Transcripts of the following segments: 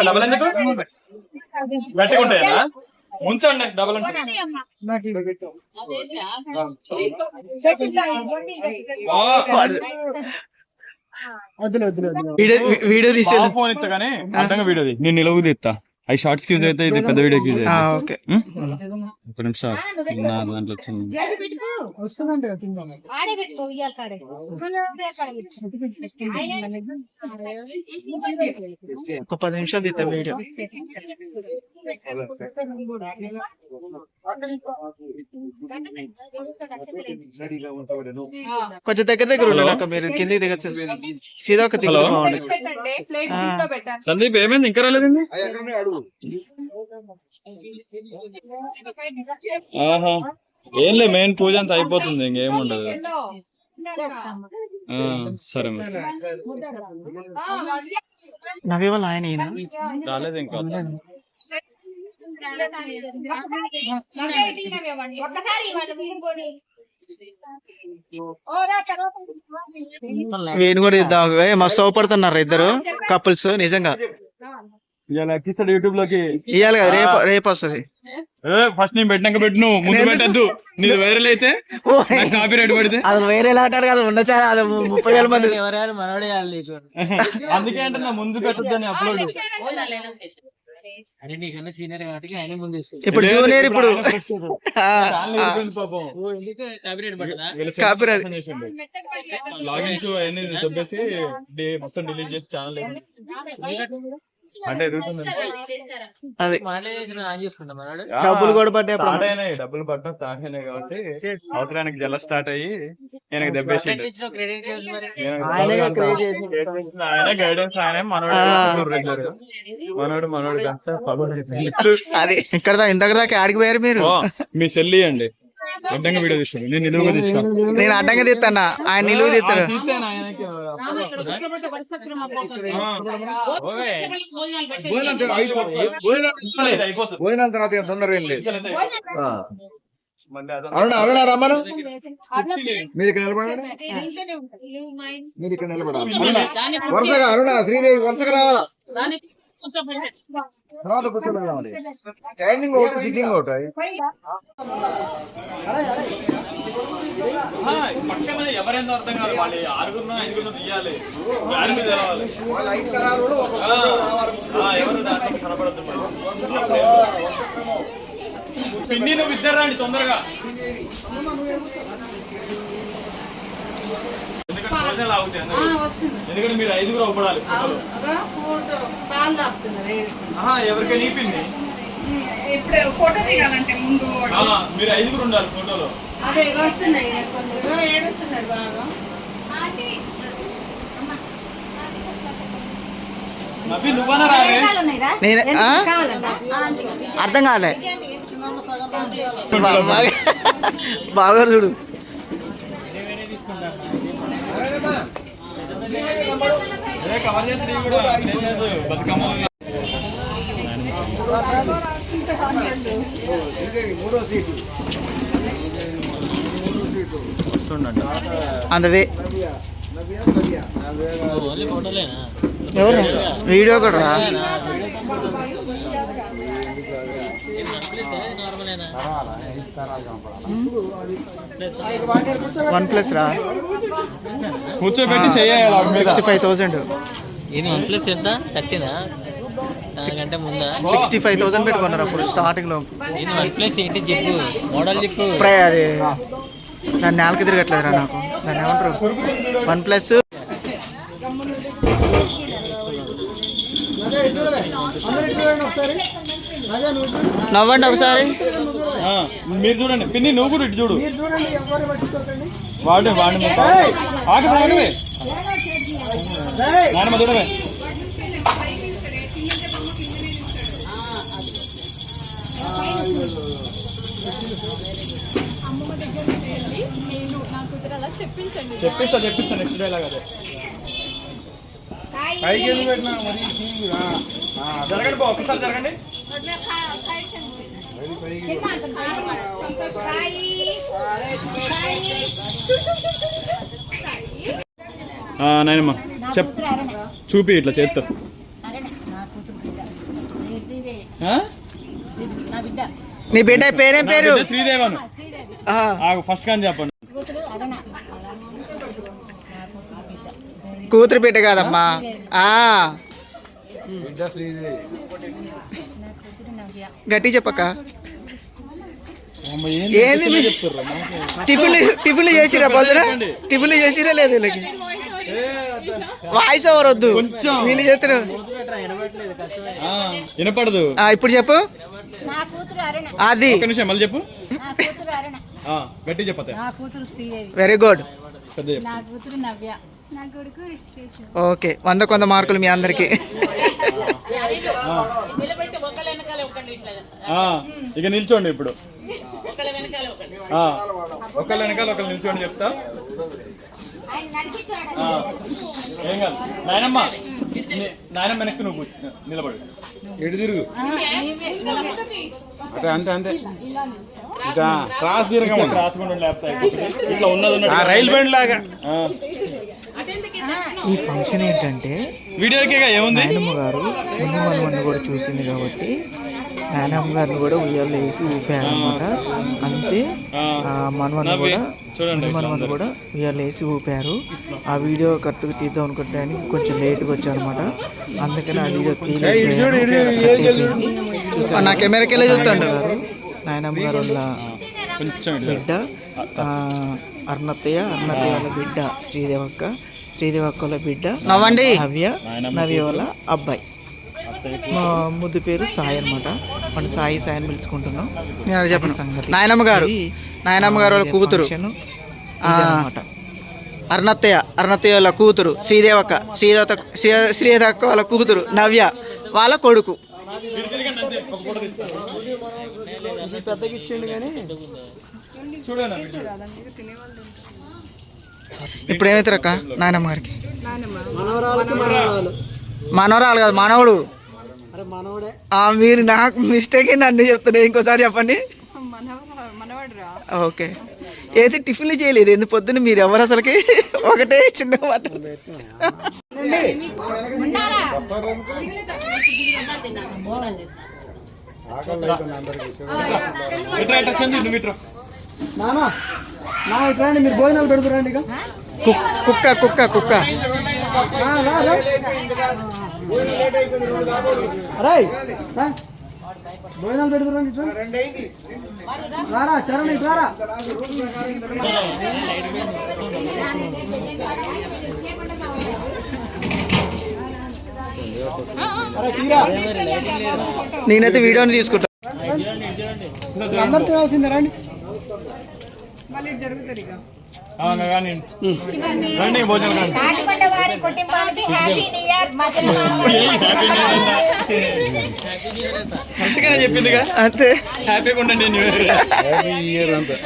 Double ఎందుకు గట్టిగా ఉంచండి డబల్ వీడియో తీసే ఫోన్ ఇస్తా కానీ అడ్డంగా వీడియో నేను నిలవు తీస్తా అవి షార్ట్స్ యూజ్ అయితే ఇది పెద్ద వీడియోకి యూజ్ అయితే ఒక నిమిషం దాంట్లో వచ్చింది ఒక 10 నిమిషాలు తీస్తా వీడియో. కొంచెం దగ్గర ఉండాలి మీరు కిందికి దిగచ్చు సీదా ఒక సందీప్ ఏమైంది ఇంకా రాలేదండి ఆహా ఏంలే మెయిన్ పూజ అంతా అయిపోతుంది ఇంకేముండదు సరే నవ్వే వాళ్ళు ఆయన రాలేదు ఇంకా వేణు కూడా ఇద్దాం మస్తు అవపడుతున్నారు ఇద్దరు కపుల్స్ నిజంగా యూట్యూబ్ లోకి ఇవ్వాలి కదా రేపు వస్తుంది ఫస్ట్ నేను పెట్టినాక పెట్టు ముందు పెట్టద్దు నీది వైరల్ అయితే కాపీ రైట్ పడితే అది వైరల్ అంటారు కదా ఉండొచ్చా అది 30,000 మంది అందుకే అంటే నా ముందు పెట్టద్దని అప్లోడ్ ఇప్పుడు జూనియర్ ఇప్పుడు లాగిన్స్ అవన్నీ చెప్పేసి మొత్తం డిలీట్ చేసి ఛానల్ అంటే అది డబ్బులు కూడా డబ్బులు పడ్డా స్టార్ట్ అయినాయి కాబట్టి అవసరానికి జల స్టార్ట్ అయ్యి నేను దెబ్బేసి ఆయన గైడెన్స్ ఆయన మనోడు కాస్త అది ఇక్కడ ఇంతకు దాకా ఆడికి పోయారు మీరు మీ సెల్లి అండి అడ్డంగా వీడియో తీస్తాను నేను నిలువుగా తీస్తాను నేను అడ్డంగా తీస్తాను ఆయన నిలువు తీస్తాడు పోయిన తర్వాత తొందరగా ఏం లేదు అరుణ రమ్మను మీరు ఇక్కడ నిలబడాలి మీరు ఇక్కడ నిలబడాలి వరుసగా అరుణ శ్రీదేవి వరుసగా రావాలా తర్వాత కూర్చొని రావాలి స్టాండింగ్ ఒకటి సిట్టింగ్ ఒకటి ఎవరైనా అర్థం కాదు వాళ్ళు 6 5 తీయాలి ఎవరు దాంట్లో కనపడద్దు పిన్ని నువ్వు ఇద్దరు రండి తొందరగా ఎందుకంటే మీరు 5 అవపడాలి ఎవరికైనా ఈ పిన్ని ఇప్పుడు ఫోటో దిగాలంటే ముందు మీరు 5 ఉండాలి ఫోటోలో అదే వస్తున్నాయి ఏడుస్తున్నారు బాగా అర్థం కాలే బాగా చూడు అందువే ఎవరు వీడియో కూడా OnePlus రా కూర్చోబెట్టి చేయాలి 65,000 OnePlus ఎంత 30 దానికంటే ముందా 65,000 పెట్టుకున్నారు అప్పుడు స్టార్టింగ్ లో. OnePlus ఏంటి చెప్పు మోడల్ చెప్పు అది దాన్ని నేలకి తిరగట్లేదురా నాకు దాన్ని ఏమంటారు OnePlus నవ్వండి ఒకసారి మీరు చూడండి పిన్ని నువ్వు కూడా ఇటు చూడు వాడు నానమ్మ చూడవే చెప్పిస్తా నెక్స్ట్ డేలాగా అదే జరగండి ఒక్కసారి జరగండి నాయనమ్మ చూపి ఇట్లా చేత్తో. నీ బిడ్డ పేరేం పేరు? శ్రీదేవన్. ఫస్ట్ కానీ చెప్పండి. కూతురు బిడ్డ కాదమ్మా. గట్టి చెప్పక్క. ఏంది టిఫిన్లు చేసిరా పొద్దున? టిఫిన్లు చేసిరా లేదు వీళ్ళకి? వాయిస్ ఓవర్ వద్దు, వీళ్ళు చేస్తారు. వినపడదు. ఇప్పుడు చెప్పు. అది ఒక నిమిషం మళ్ళీ చెప్పు. గట్టి చెప్పతా. Very good. నా కూతురు నవ్య, నా కొడుకు రిషికేష్. ఓకే, 100 మార్కులు మీ అందరికి. ఇక నిల్చోండి ఇప్పుడు. ఒకళ్ళ వెనకాల ఒకళ్ళు నిల్చోండి చెప్తా. ఏం కాదు నాయనమ్మ, నాయనమ్మ వెనక్కి నువ్వు నిలబడు. ఎడు తిరుగు. అంతే అంతే. క్రాస్ తిరగ. క్రాస్ కూడా ఇట్లా ఉన్నది రైలు బండి లాగా. ఈ ఫంక్షన్ ఏంటంటే వీడియోకి ఏముంది, నాయనమ్మ గారు మనవన్ని కూడా చూసింది కాబట్టి నాయనమ్మ గారిని కూడా ఉయ్యాల్లో వేసి ఊపారనమాట. అంతే మనవన్ని కూడా ఉయ్యాల్లో వేసి ఊపారు. ఆ వీడియో కరెక్ట్గా తీద్దాం అనుకుంటానికి కొంచెం లేట్గా వచ్చాను అనమాట. అందుకని ఆ వీడియో నా కెమెరాకి వెళ్ళి చూస్తాడు గారు. నాయనమ్మ గారు వాళ్ళ బిడ్డ అరుణత్తయ్య వాళ్ళ బిడ్డ శ్రీదేవక్క వాళ్ళ బిడ్డ నవ్య వాళ్ళ అబ్బాయి. మా ముద్దు పేరు సాయి అనమాట. మన సాయిని పిలుచుకుంటున్నాం. చెప్పండి సంగతి. నాయనమ్మ గారు వాళ్ళ కూతురు అరుణత్తయ్య వాళ్ళ కూతురు శ్రీదేవక్క వాళ్ళ కూతురు నవ్య వాళ్ళ కొడుకు. పెద్దగా ఇచ్చిండు కానీ ఇప్పుడు ఏమవుతారు అక్క నాయనమ్మ గారికి? మనవరాలు కాదు, మనవడు. మీరు నాకు మిస్టేక్ నన్ను చెప్తున్నా. ఇంకోసారి చెప్పండి. ఓకే. ఏది టిఫిన్లు చేయలేదు ఎందుకు పొద్దున్న? మీరు ఎవరు అసలుకి? ఒకటే చిన్న మాట. మీరు భోజనాలు పెడుతురండి. కుక్క భోజనాలు పెడుతురండి. రారా చరణ్, రారా. నేనైతే వీడియోని తీసుకుంటా. అందరు తినాల్సిందే రండి. మళ్ళీ జరుగుతుంది ఇక. కరెక్ట్గానే చెప్పిందిగా. అంతే. హ్యాపీగా ఉండండి. న్యూ ఇయర్ అంతా.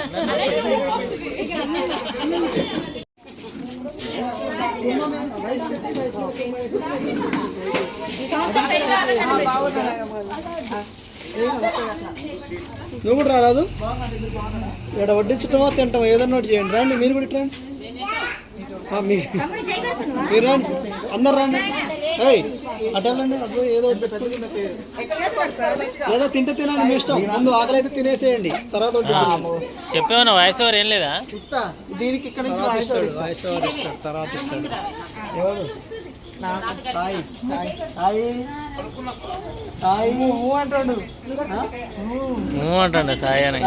నువ్వు కూడా రారాదు. ఇక్కడ వడ్డించటమో తింటామో ఏదన్నా ఒకటి చేయండి. రండి మీరు కూడా ఇట్లా మీరు రండి, అందరు రండి. అటండి అప్పుడు ఏదో ఏదో తింటే తినండి, మీ ఇష్టం. ముందు ఆకలి అయితే తినేసేయండి, తర్వాత చెప్పేమన్నా వాయిస్ ఓవర్ ఏం లేదా? ఇస్తా. దీనికి ఇక్కడ నుంచి వాయిస్ ఓవర్ ఇస్తాడు, తర్వాత ఇస్తాడు. ఎవరు? సాయి అంటాడు. అంటాడు సాయి అని.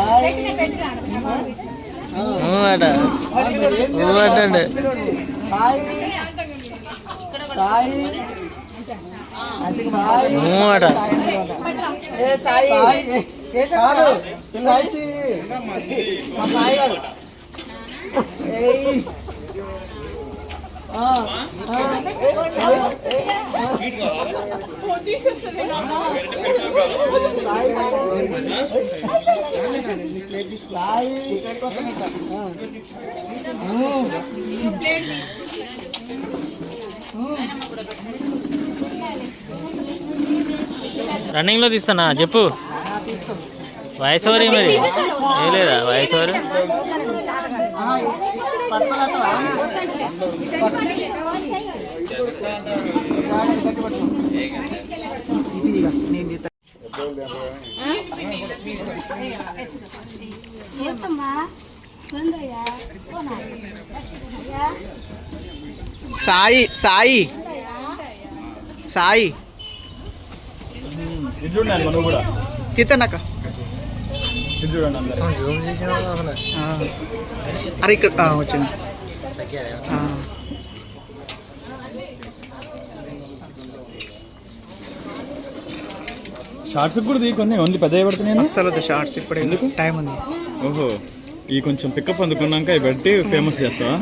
రన్నింగ్ లో తీస్తానా చెప్పు. వాయిస్ ఓవర్ మరి ఏ లేదా వాయిస్ ఓవర్ సాయి సాయి సాయి ఇది చూడండి మనం కూడా తీతనక్క ఇది చూడండి అందరూ అరే ఇక్కడ వచ్చింది షార్ట్స్ కూడా కొన్ని ఓన్లీ పెద్ద పడుతున్నాయి వస్తలేదు షార్ట్స్ ఇప్పుడు ఎందుకు టైం ఉంది. ఓహో ఈ కొంచెం పికప్ అందుకున్నాక ఇవి పెట్టి ఫేమస్ చేస్తావా?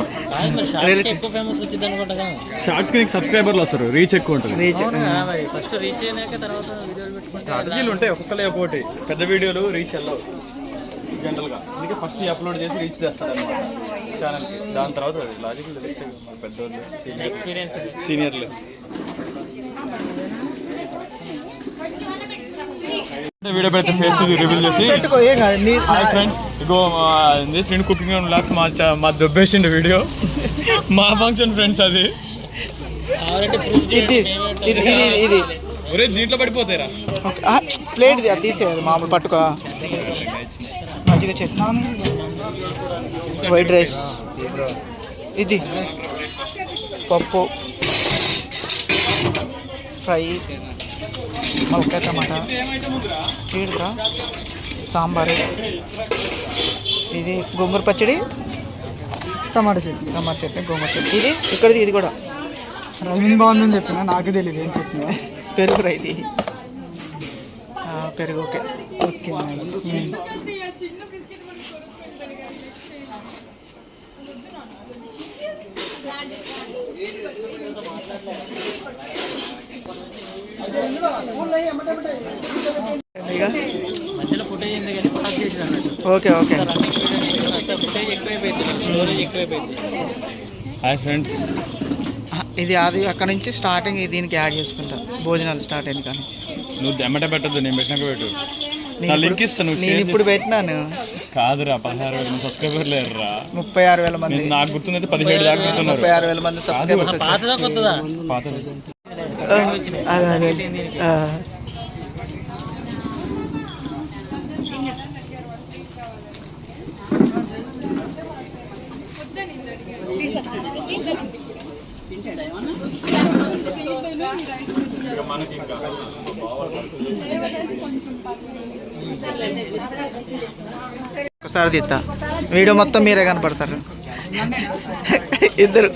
ఎక్కువ ఫేమస్ వచ్చింది అనుకుంటా. షార్ట్స్ కి నీకు సబ్స్క్రైబర్లు వస్తారు, రీచ్ ఎక్కువ ఉంటుంది. ఫస్ట్ రీచ్ అయినాక తర్వాత వీడియోలు పెట్టుకుంటే స్ట్రాటజీలు ఉంటాయి, ఒక్కొక్కలే ఒక్కొక్కటి. పెద్ద వీడియోలు రీచ్ వెళ్ళవు జనరల్గా, అందుకే ఫస్ట్ అప్లోడ్ చేసి రీచ్ చేస్తారు అన్నమాట ఛానల్కి. దాని తర్వాత అది లాజిక్ తెలుస్తుంది మన పెద్దోళ్ళు ఎక్స్పీరియన్స్ సీనియర్లు. వీడియో పెడితే ఫేస్ రివీల్ చేసి హాయ్ ఫ్రెండ్స్ ఇగో నేను కుకింగ్ అండ్ వ్లాగ్స్ మా దొబ్బేసిండు వీడియో మా ఫంక్షన్ ఫ్రెండ్స్ అది. ఇది ఒరే దీంట్లో పడిపోతాయిరా ప్లేట్ తీసేది మామూలు పట్టుకో. మజ్జిగ చట్నీ, వైట్ రైస్, ఇది పప్పు ఫ్రై, మల్కాయ టమాటా, చీడురా, సాంబారు, ఇది గోంగూర పచ్చడి, టమాటా చట్నీ, గోంగూర చట్నీ. ఇది ఇక్కడిది, ఇది కూడా రవిన్ బాగుందని చెప్పిన, నాకు తెలియదు ఏం చెప్పిన. పెరుగురా ఇది, పెరుగు. Okay okay. మధ్యలో ఫుటేజ్ ఉంది కానీ పాస్ చేసి అన్నట్టు. Okay okay. ఫుటేజ్ ఎక్కువైపోయింది, స్టోరేజ్ ఎక్కువైపోయింది. హాయ్ ఫ్రెండ్స్, ఇది అది అక్కడ నుంచి స్టార్టింగ్ దీనికి యాడ్ చేసుకుంటా. భోజనాలు స్టార్ట్ అయిన కాడ నుంచి. నువ్వు ఎమ్మట పెట్టద్దు, నేను పెట్టినాక పెట్టు. నా లింక్ ఇస్తాను, నేను ఇప్పుడు పెట్టినాను. కాదురా 16,000 సబ్స్క్రైబర్ లేరురా. 36,000 మంది. నాకు గుర్తుందైతే 17 దాకా గుర్తున్నారు. 36,000 మంది సబ్స్క్రైబర్స్. పాతదా కొత్తదా? పాతది. ఒకసారి తీస్తా, వీడియో మొత్తం మీరే కనపడతారు ఇద్దరు.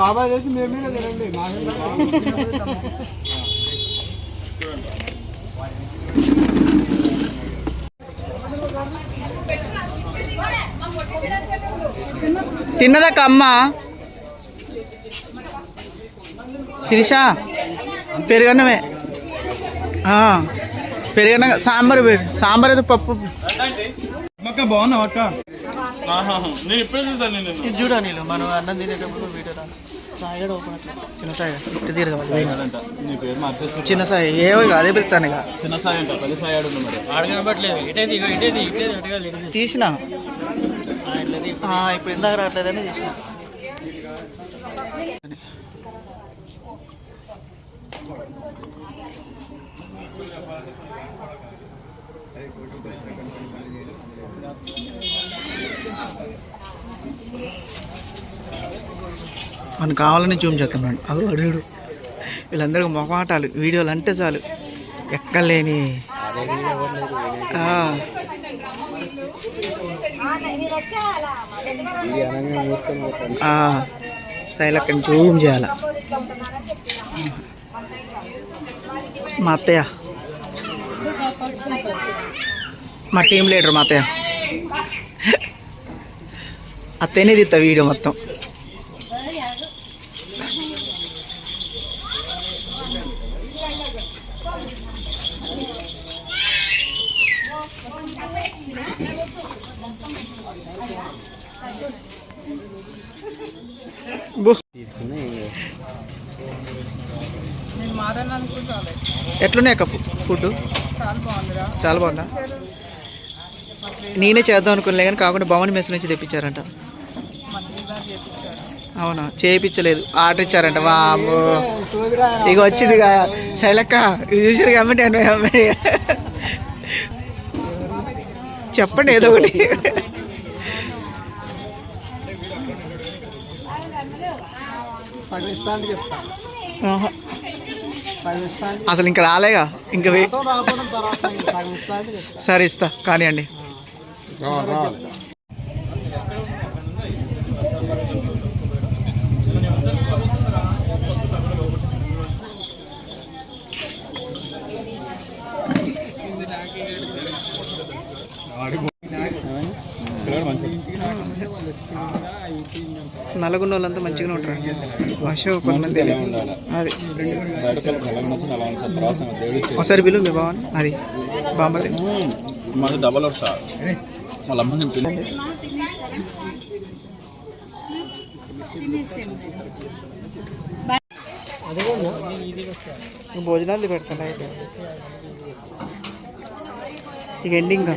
బాబాయ్ చేసి మేము తినండి. తిన్నదక్క అమ్మ శిరీష, పెరుగన్నమే, పెరుగన్న సాంబార్ సాంబార్ అయితే పప్పు. అక్క బాగున్నావు అక్క? నేను ఇప్పుడే చూసాను. ఇది చూడా నీళ్ళు మనం అన్నం తినేటప్పుడు వీడియో సాయిగడ ఓపెన్ చిన్న సాయి ఇటు తీరగవాలి. చిన్న సాయి ఏవో అదే పెడతాను ఇక. చిన్న సాయి అంట, పెద్ద సాయి ఆడు మరి ఆడగనబట్లేదు. ఇటేది తీసిన ఇప్పుడు ఇందాక రావట్లేదని తీసిన. మనకు కావాలని జూమ్ చేస్తున్నాడు. అడుగుడు వీళ్ళందరికీ మొహమాటాలు, వీడియోలు అంటే చాలు ఎక్కలేని. శైలక్కని జూమ్ చేయాల. మా అత్తయ్య, మా టీం లీడర్ మా అత్తయ్య. అత్తయ్యనే తీస్తా వీడియో మొత్తం. నేను మారాను అనుకుంటాను. ఎట్లున్నాయి అక్క ఫుడ్? చాలా బాగుందిరా. చాలా బాగుందా? నేనే చేద్దాం అనుకోలే కానీ కాకుండా భవన్ మెస్ నుంచి తెప్పించారంట. అవునా? చేయించలేదు, ఆర్డర్ ఇచ్చారంట. వామ్మో, ఇక వచ్చింది శైలక్క, ఇది చూసారు కాబట్టి చెప్పండి ఏదో ఒకటి. ఆహా. అసలు ఇంకా రాలేగా, ఇంకా సరే ఇస్తా కానివ్వండి. నలుగున్న వాళ్ళంతా మంచిగానే ఉంటారు. అశోక్ కొంతమంది అది ఒకసారి పిలువు మీ బావని. అది బామ్మది మాది డబల్ సార్ వాళ్ళ అమ్మ భోజనాలు పెడతాను అయితే ఇక ఎండింగ్.